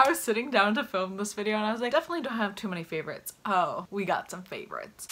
I was sitting down to film this video and I was like, definitely don't have too many favorites. Oh, we got some favorites.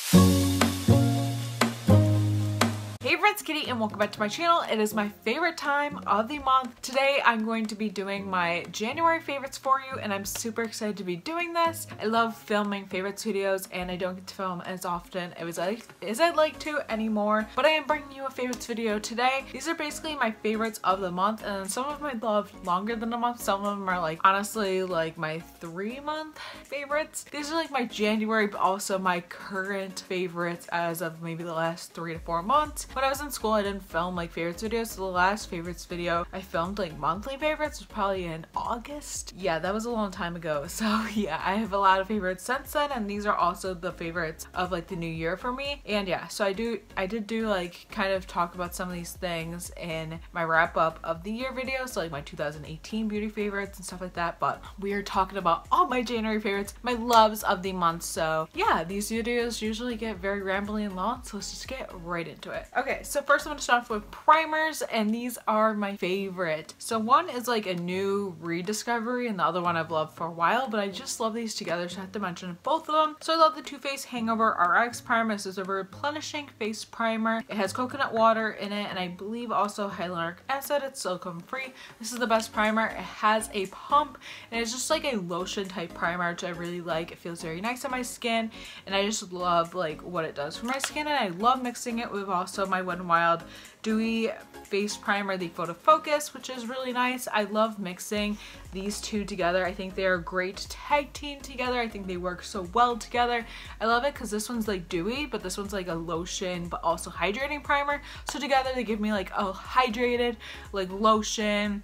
Hey friends, Kitty, and welcome back to my channel. It is my favorite time of the month. Today I'm going to be doing my January favorites for you, and I'm super excited to be doing this. I love filming favorites videos, and I don't get to film as often as I'd like to anymore, but I am bringing you a favorites video today. These are basically my favorites of the month, and some of them I love longer than a month. Some of them are like, honestly, like my 3-month favorites. These are like my January, but also my current favorites as of maybe the last 3 to 4 months. When I was in school, I didn't film like favorites videos, so the last favorites video I filmed like monthly favorites was probably in August. Yeah, that was a long time ago. So yeah, I have a lot of favorites since then, and these are also the favorites of like the new year for me. And yeah, so I did do like kind of talk about some of these things in my wrap up of the year video, so like my 2018 beauty favorites and stuff like that, but we are talking about all my January favorites, my loves of the month. So yeah, these videos usually get very rambling and long, so let's just get right into it. Okay, so first I'm going to start off with primers, and these are my favorite. So one is like a new rediscovery, and the other one I've loved for a while, but I just love these together, so I have to mention both of them. So I love the Too Faced Hangover RX Primer. This is a replenishing face primer. It has coconut water in it, and I believe also hyaluronic acid. It's silicone free. This is the best primer. It has a pump, and it's just like a lotion type primer, which I really like. It feels very nice on my skin, and I just love like what it does for my skin, and I love mixing it with also my Wet n Wild Dewy face primer, the Photo Focus, which is really nice. I love mixing these two together. I think they are a great tag team together. I think they work so well together. I love it because this one's like dewy, but this one's like a lotion but also hydrating primer, so together they give me like a hydrated like lotion.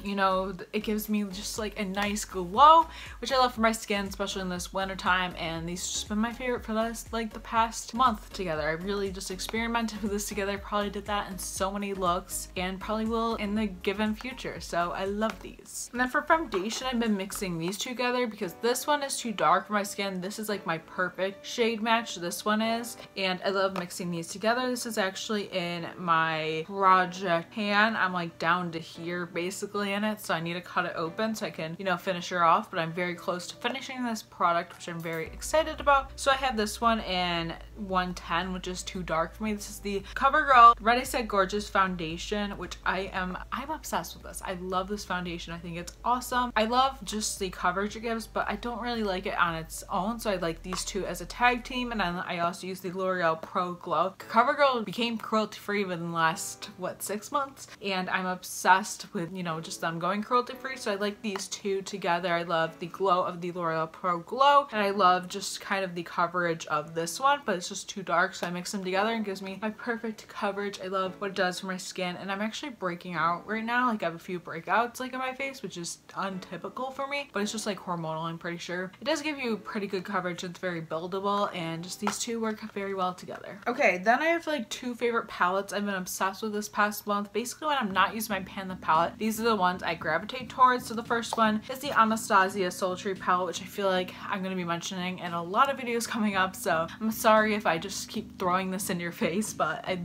You know, it gives me just like a nice glow, which I love for my skin, especially in this winter time, and these have just been my favorite for the past month together. I really just experimented with this together. I probably did that in so many looks and probably will in the given future, so I love these. And then for foundation, I've been mixing these together because this one is too dark for my skin. This is like my perfect shade match, this one is, and I love mixing these together. This is actually in my project pan. I'm like down to here basically in it, so I need to cut it open so I can, you know, finish her off, but I'm very close to finishing this product, which I'm very excited about. So I have this one in 110, which is too dark for me. This is the CoverGirl Ready Set Gorgeous foundation, which I'm obsessed with this. I love this foundation. I think it's awesome. I love just the coverage it gives, but I don't really like it on its own, so I like these two as a tag team. And then I also use the L'Oreal Pro Glow. CoverGirl became cruelty free within the last, what, 6 months, and I'm obsessed with, you know, just them going cruelty free, so I like these two together. I love the glow of the L'Oreal Pro Glow, and I love just kind of the coverage of this one, but it's just too dark, so I mix them together and gives me my perfect coverage. I love what it does for my skin, and I'm actually breaking out right now. Like I have a few breakouts like on my face, which is untypical for me, but it's just like hormonal, I'm pretty sure. It does give you pretty good coverage. It's very buildable, and just these two work very well together. Okay, then I have like 2 favorite palettes I've been obsessed with this past month. Basically when I'm not using my Panda palette, these are the ones I gravitate towards. So the first one is the Anastasia Sultry palette, which I feel like I'm going to be mentioning in a lot of videos coming up, so I'm sorry if I just keep throwing this in your face, but I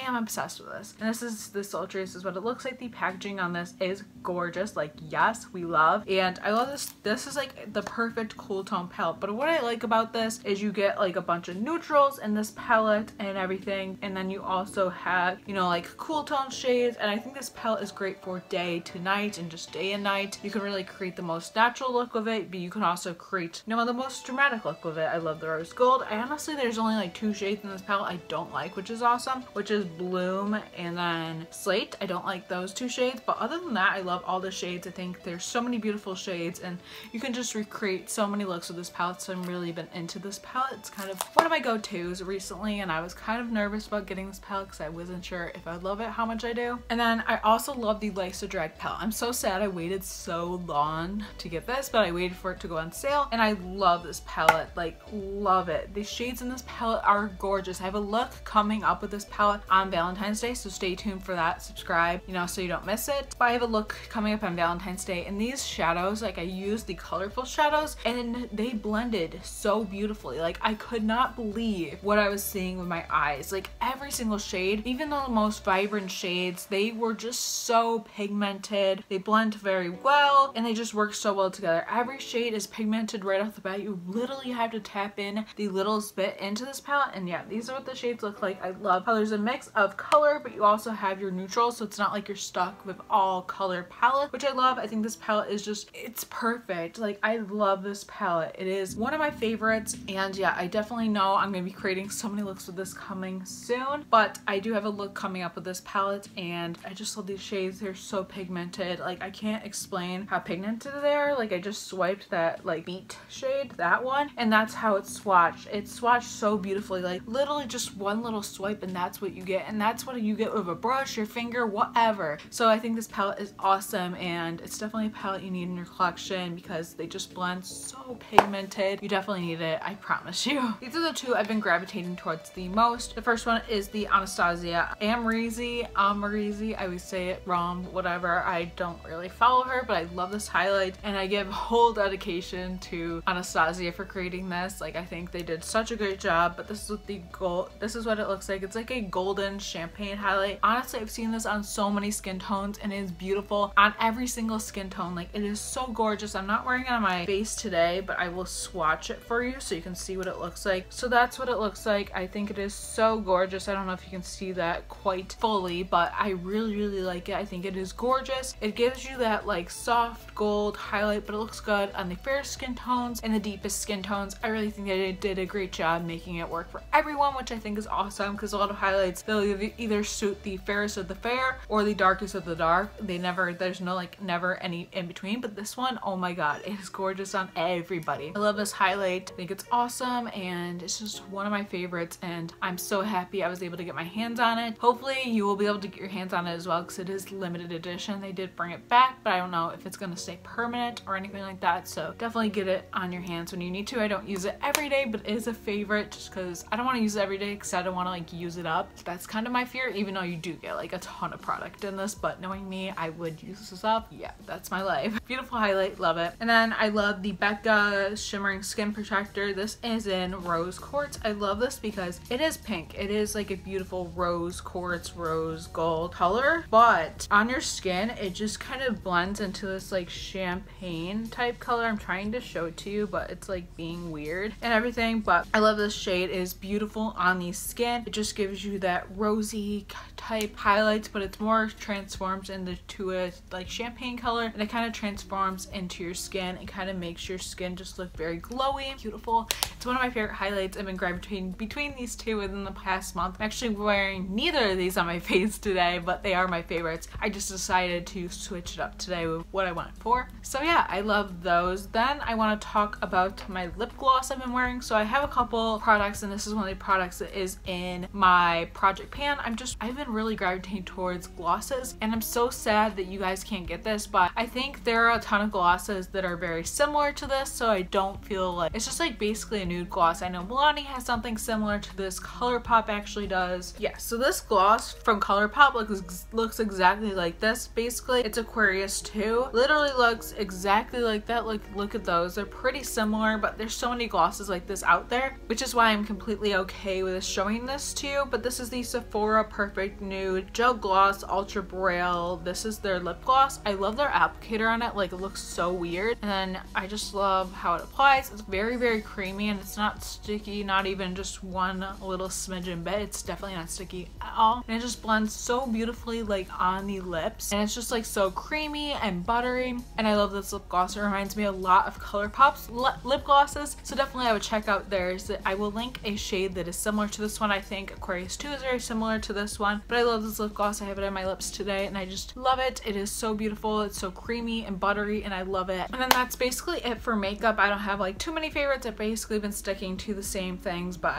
am obsessed with this. And this is the Sultry. This is what it looks like. The packaging on this is gorgeous. Like, yes, we love. And I love this. This is like the perfect cool tone palette, but what I like about this is you get like a bunch of neutrals in this palette and everything, and then you also have, you know, like cool tone shades, and I think this palette is great for day to night and just day and night. You can really create the most natural look with it, but you can also create, you know, the most dramatic look with it. I love the rose gold. I honestly, there's only like 2 shades in this palette I don't like, which is awesome, which is Bloom and then Slate. I don't like those 2 shades, but other than that, I love all the shades. I think there's so many beautiful shades, and you can just recreate so many looks with this palette, so I'm really been into this palette. It's kind of one of my go-tos recently, and I was kind of nervous about getting this palette because I wasn't sure if I'd love it how much I do. And then I also love the Lysa Drag palette. I'm so sad I waited so long to get this, but I waited for it to go on sale, and I love this palette, like love it. The shades in this palette are gorgeous. I have a look coming up with this palette on Valentine's Day, so stay tuned for that. Subscribe, you know, so you don't miss it. But I have a look coming up on Valentine's Day, and these shadows, like I used the colorful shadows and they blended so beautifully. Like I could not believe what I was seeing with my eyes. Like every single shade, even though the most vibrant shades, they were just so pigmented pigmented, they blend very well, and they just work so well together. Every shade is pigmented right off the bat. You literally have to tap in the littlest bit into this palette, and yeah, these are what the shades look like. I love how there's a mix of color, but you also have your neutrals, so it's not like you're stuck with all color palette, which I love. I think this palette is just, it's perfect. Like, I love this palette. It is one of my favorites, and yeah, I definitely know I'm gonna be creating so many looks with this coming soon, but I do have a look coming up with this palette, and I just love these shades. They're so pigmented. Like, I can't explain how pigmented they are. Like, I just swiped that like beet shade, that one, and that's how it's swatched. It's swatched so beautifully, like literally just one little swipe and that's what you get, and that's what you get with a brush, your finger, whatever. So I think this palette is awesome, and it's definitely a palette you need in your collection because they just blend so pigmented. You definitely need it, I promise you. These are the two I've been gravitating towards the most. The first one is the Anastasia Amrezy. I always say it wrong, whatever. I don't really follow her, but I love this highlight, and I give whole dedication to Anastasia for creating this. Like, I think they did such a great job. But this is what this is what it looks like. It's like a golden champagne highlight. Honestly, I've seen this on so many skin tones, and it is beautiful on every single skin tone. Like, it is so gorgeous. I'm not wearing it on my face today, but I will swatch it for you so you can see what it looks like. So that's what it looks like. I think it is so gorgeous. I don't know if you can see that quite fully, but I really like it. I think it is gorgeous. It gives you that like soft gold highlight, but it looks good on the fairest skin tones and the deepest skin tones. I really think they did a great job making it work for everyone, which I think is awesome, because a lot of highlights, they'll either suit the fairest of the fair or the darkest of the dark. There's no like never any in between, but this one, oh my god, it is gorgeous on everybody. I love this highlight. I think it's awesome, and it's just one of my favorites, and I'm so happy I was able to get my hands on it. Hopefully you will be able to get your hands on it as well, because it is limited edition. They did bring it back, but I don't know if it's gonna stay permanent or anything like that, so definitely get it on your hands when you need to. I don't use it every day, but it is a favorite just because I don't want to use it every day, because I don't want to like use it up. That's kind of my fear, even though you do get like a ton of product in this, but knowing me, I would use this up. Yeah, that's my life. Beautiful highlight, love it. And then I love the Becca Shimmering Skin Protector. This is in Rose Quartz. I love this because it is pink. It is like a beautiful rose quartz, rose gold color, but on your skin, it just kind of blends into this like champagne type color. I'm trying to show it to you, but it's like being weird and everything, but I love this shade. It is beautiful on the skin. It just gives you that rosy type highlights, but it's more transforms into a like champagne color, and it kind of transforms into your skin and kind of makes your skin just look very glowy, beautiful. It's one of my favorite highlights. I've been gravitating between these two within the past month. I'm actually wearing neither of these on my face today, but they are my favorites. I just decided to switch it up today with what I went for. So yeah, I love those. Then I want to talk about my lip gloss I've been wearing. So I have a couple products, and this is one of the products that is in my project pan. I've been really gravitating towards glosses, and I'm so sad that you guys can't get this, but I think there are a ton of glosses that are very similar to this, so I don't feel like it's just like basically a nude gloss. I know Milani has something similar to this. ColourPop actually does. Yeah, so this gloss from ColourPop looks exactly like this. Basically, it's Aquarius 2. Literally looks exactly like that. Like, look at those. They're pretty similar, but there's so many glosses like this out there, which is why I'm completely okay with showing this to you. But this is the Sephora Perfect Nude Gel Gloss Ultra Braille. This is their lip gloss. I love their applicator on it. Like, it looks so weird, and then I just love how it applies. It's very creamy, and it's not sticky, not even just one little smidgen bit. It's definitely not sticky at all, and it just blends so beautifully like on the lips, and it's just like so creamy and buttery, and I love this lip gloss. It reminds me a lot of ColourPop's lip glosses, so definitely I would check out theirs. I will link a shade that is similar to this one. I think Aquarius 2 is very similar to this one, but I love this lip gloss. I have it on my lips today, and I just love it. It is so beautiful. It's so creamy and buttery, and I love it. And then that's basically it for makeup. I don't have like too many favorites. I've basically been sticking to the same things, but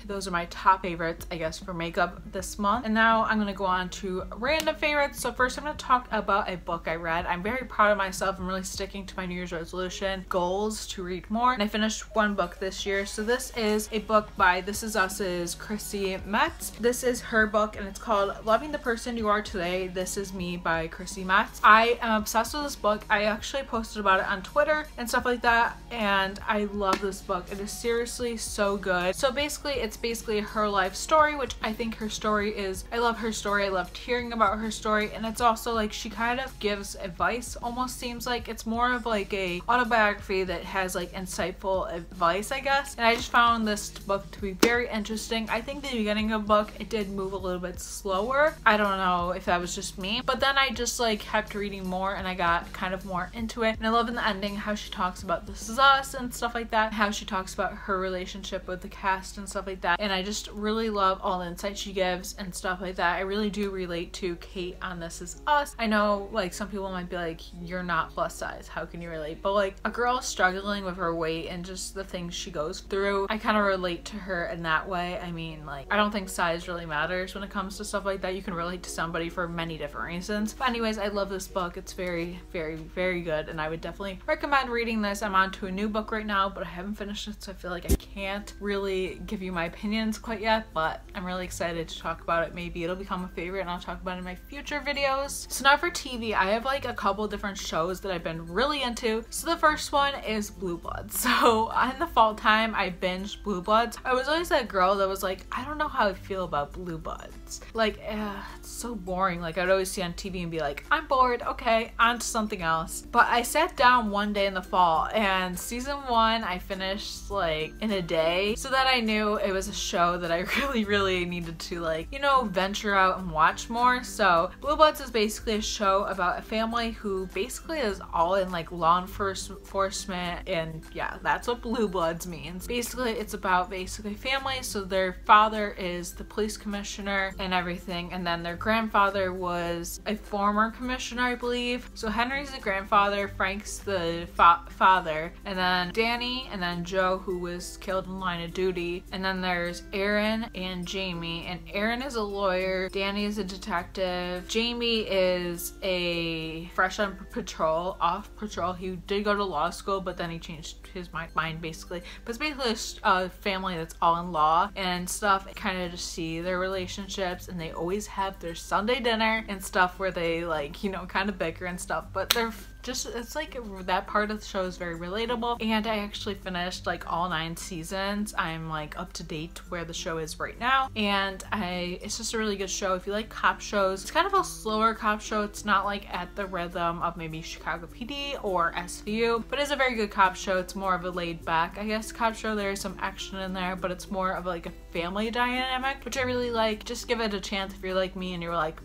those are my top favorites, I guess, for makeup this month. And now I'm gonna go on to random favorites. So first I'm gonna talk about a book I read. I'm very proud of myself. I'm really sticking to my New Year's resolution goals to read more, and I finished one book this year. So this is a book by This Is Us's Chrissy Metz. This is her book, and it's called Loving the Person You Are Today, This Is Me by Chrissy Metz. I am obsessed with this book. I actually posted about it on Twitter and stuff like that, and I love this book. It is seriously so good. So basically, it's basically her life story, which I think her story is, I love her story. I loved hearing about her story, and it's also like like she kind of gives advice, almost seems like. It's more of like a autobiography that has like insightful advice, I guess. And I just found this book to be very interesting. I think the beginning of the book, it did move a little bit slower. I don't know if that was just me, but then I just like kept reading more and I got kind of more into it. And I love in the ending how she talks about This Is Us and stuff like that, how she talks about her relationship with the cast and stuff like that. And I just really love all the insight she gives and stuff like that. I really do relate to Kate on This Is Us. I know like some people might be like, you're not plus size, how can you relate? But like a girl struggling with her weight and just the things she goes through, I kind of relate to her in that way. I mean, like, I don't think size really matters when it comes to stuff like that. You can relate to somebody for many different reasons. But anyways, I love this book. It's very, very, very good, and I would definitely recommend reading this. I'm on to a new book right now, but I haven't finished it, so I feel like I can't really give you my opinions quite yet, but I'm really excited to talk about it. Maybe it'll become a favorite and I'll talk about it in my future videos. So now for TV, I have like a couple different shows that I've been really into. So the first one is Blue Bloods. So in the fall time, I binged Blue Bloods. I was always that girl that was like, I don't know how I feel about Blue Bloods. Like, it's so boring. Like, I'd always see on TV and be like, I'm bored, okay, on to something else. But I sat down one day in the fall and season 1 I finished like in a day, so that I knew it was a show that I really needed to, like, you know, venture out and watch more. So Blue Bloods is basically a show about a family who basically is all in like law enforcement, and yeah, that's what Blue Bloods means. Basically it's about family. So their father is the police commissioner and everything, and then their grandfather was a former commissioner, I believe. So Henry's the grandfather, Frank's the father, and then Danny, and then Joe, who was killed in line of duty, and then there's Aaron and Jamie. And Aaron is a lawyer, Danny is a detective, Jamie is a fresh on patrol, off patrol. He did go to law school, but then he changed his mind basically. But it's basically a family that's all in law and stuff. Kind of just see their relationships, and they always have their Sunday dinner and stuff where they, like, you know, kind of bicker and stuff, but they're just, it's like that part of the show is very relatable. And I actually finished like all 9 seasons. I'm like up to date where the show is right now, and it's just a really good show. If you like cop shows, it's kind of a slower cop show. It's not like at the rhythm of maybe Chicago PD or SVU, but it's a very good cop show. It's more of a laid back, I guess, cop show. There's some action in there, but it's more of like a family dynamic, which I really like. Just give it a chance if you're like me and you're like,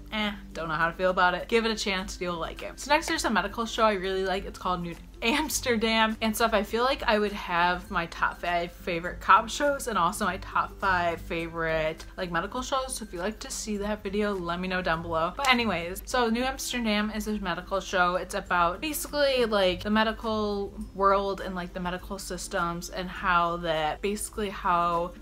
don't know how to feel about it. Give it a chance, you'll like it. So next there's a medical show I really like. It's called Nude Amsterdam and stuff. I feel like I would have my top 5 favorite cop shows and also my top 5 favorite like medical shows. So if you like to see that video, let me know down below. But anyways, so New Amsterdam is a medical show. It's about basically like the medical world and like the medical systems, and how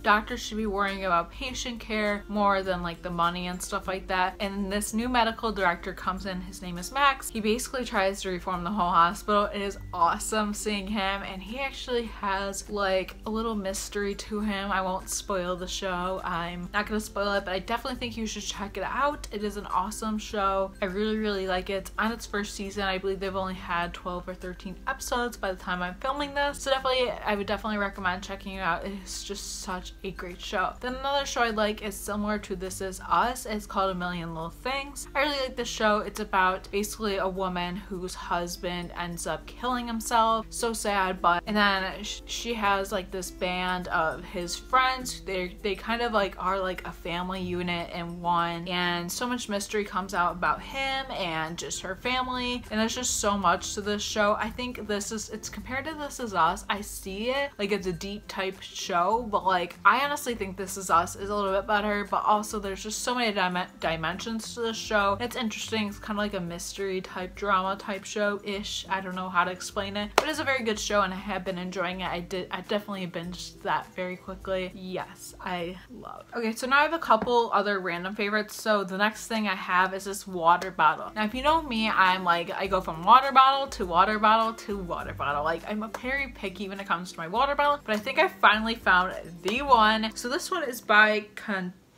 doctors should be worrying about patient care more than like the money and stuff like that. And this new medical director comes in, his name is Max. He basically tries to reform the whole hospital. It is awesome seeing him, and he actually has like a little mystery to him. I won't spoil the show, I'm not gonna spoil it, but I definitely think you should check it out. It is an awesome show. I really like it. It's on its first season. I believe they've only had 12 or 13 episodes by the time I'm filming this, so I would definitely recommend checking it out. It's just such a great show. Then another show I like is similar to This Is Us. It's called A Million Little Things. I really like this show. It's about basically a woman whose husband ends up killing himself. So sad. But and then she has like this band of his friends. They kind of like are like a family unit in one, and so much mystery comes out about him and just her family, and there's just so much to this show. I think it's compared to This Is Us, I see it like it's a deep type show, but like I honestly think This Is Us is a little bit better. But also there's just so many dimensions to this show. It's interesting. It's kind of like a mystery type drama type show ish. I don't know how to explain it, but it's a very good show and I have been enjoying it. I definitely binged that very quickly. Yes, I love. Okay, so now I have a couple other random favorites. So the next thing I have is this water bottle. Now if you know me, I'm like, I go from water bottle to water bottle to water bottle. Like, I'm a very picky when it comes to my water bottle, but I think I finally found the one. So this one is by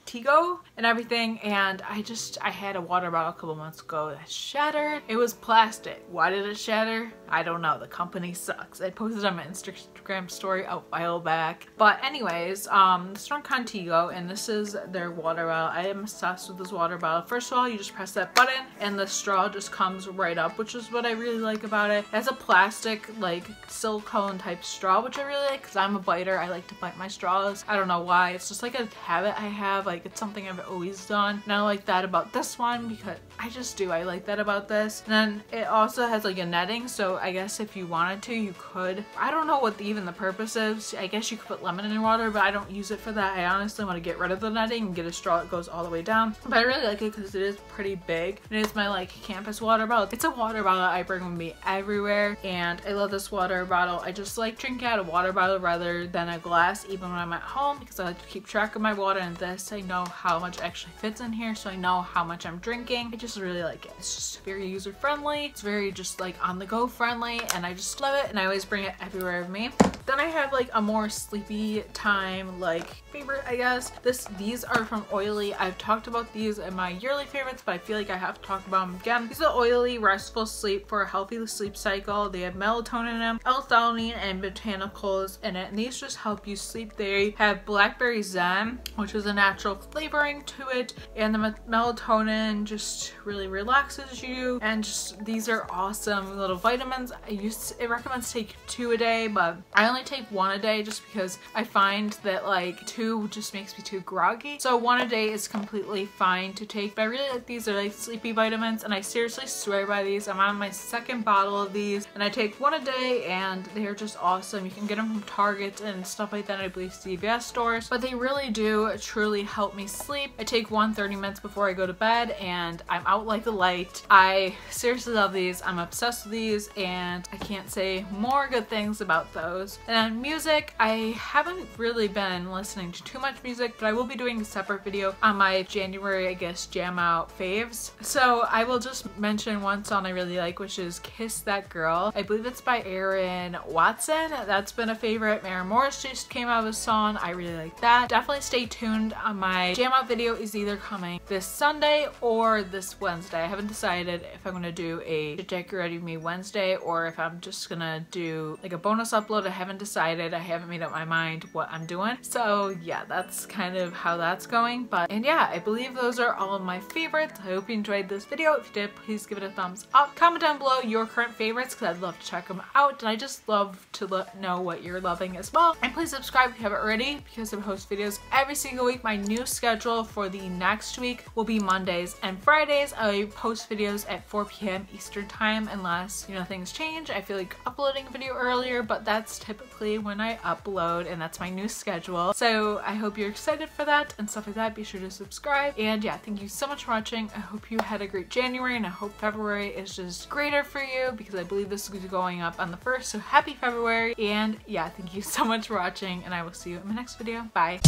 Contigo and everything, and I had a water bottle a couple months ago that shattered. It was plastic. Why did it shatter? I don't know. The company sucks. I posted on my Instagram story a while back. But anyways, this is from Contigo, and this is their water bottle. I am obsessed with this water bottle. First of all, you just press that button and the straw just comes right up, which is what I really like about it. It has a plastic, like silicone type straw, which I really like because I'm a biter. I like to bite my straws. I don't know why. It's just like a habit I have. Like, it's something I've always done. And I like that about this one because I just do. I like that about this. And then it also has like a netting, so I guess if you wanted to, you could. I don't know what even the purpose is. I guess you could put lemon in water, but I don't use it for that. I honestly want to get rid of the netting and get a straw that goes all the way down. But I really like it because it is pretty big. It is my like campus water bottle. It's a water bottle I bring with me everywhere, and I love this water bottle. I just like drinking out of a water bottle rather than a glass, even when I'm at home, because I like to keep track of my water. And this, I know how much actually fits in here, so I know how much I'm drinking. I just really like it. It's just very user friendly. It's very just like on the go friendly, and I just love it, and I always bring it everywhere with me. Then I have like a more sleepy time like favorite, I guess. These are from Oily. I've talked about these in my yearly favorites, but I feel like I have to talk about them again. These are Oily Restful Sleep for a healthy sleep cycle. They have melatonin in them, L-theanine, and botanicals in it, and these just help you sleep. They have blackberry zen, which is a natural flavoring to it, and the melatonin just really relaxes you, and just these are awesome little vitamins. It recommends take 2 a day, but I only take 1 a day just because I find that like 2 just makes me too groggy. So 1 a day is completely fine to take, but I really like these. Are like sleepy vitamins, and I seriously swear by these. I'm on my 2nd bottle of these, and I take 1 a day, and they're just awesome. You can get them from Target and stuff like that, I believe CVS stores, but they really do truly help me sleep. I take 1 30 minutes before I go to bed, and I'm out like a light. I seriously love these. I'm obsessed with these, and I can't say more good things about those. And then music, I haven't really been listening to too much music, but I will be doing a separate video on my January, I guess, jam out faves. So I will just mention one song I really like, which is Kiss That Girl. I believe it's by Aaron Watson. That's been a favorite. Maren Morris just came out with a song. I really like that. Definitely stay tuned. My jam out video is either coming this Sunday or this Wednesday. I haven't decided if I'm gonna do a Get Ready With Me Wednesday or if I'm just gonna do like a bonus upload. I haven't decided. I haven't made up my mind what I'm doing. So yeah, that's kind of how that's going. And yeah, I believe those are all of my favorites. I hope you enjoyed this video. If you did, please give it a thumbs up. Comment down below your current favorites because I'd love to check them out, and I just love to know what you're loving as well. And please subscribe if you haven't already because I post videos every single week. My new schedule for the next week will be Mondays and Fridays. I post videos at 4 p.m. Eastern time unless, you know, things change. I feel like uploading a video earlier, but that's typically when I upload, and that's my new schedule. So I hope you're excited for that and stuff like that. Be sure to subscribe. And yeah, thank you so much for watching. I hope you had a great January, and I hope February is just greater for you because I believe this is going up on the 1st. So happy February. And yeah, thank you so much for watching, and I will see you in my next video. Bye.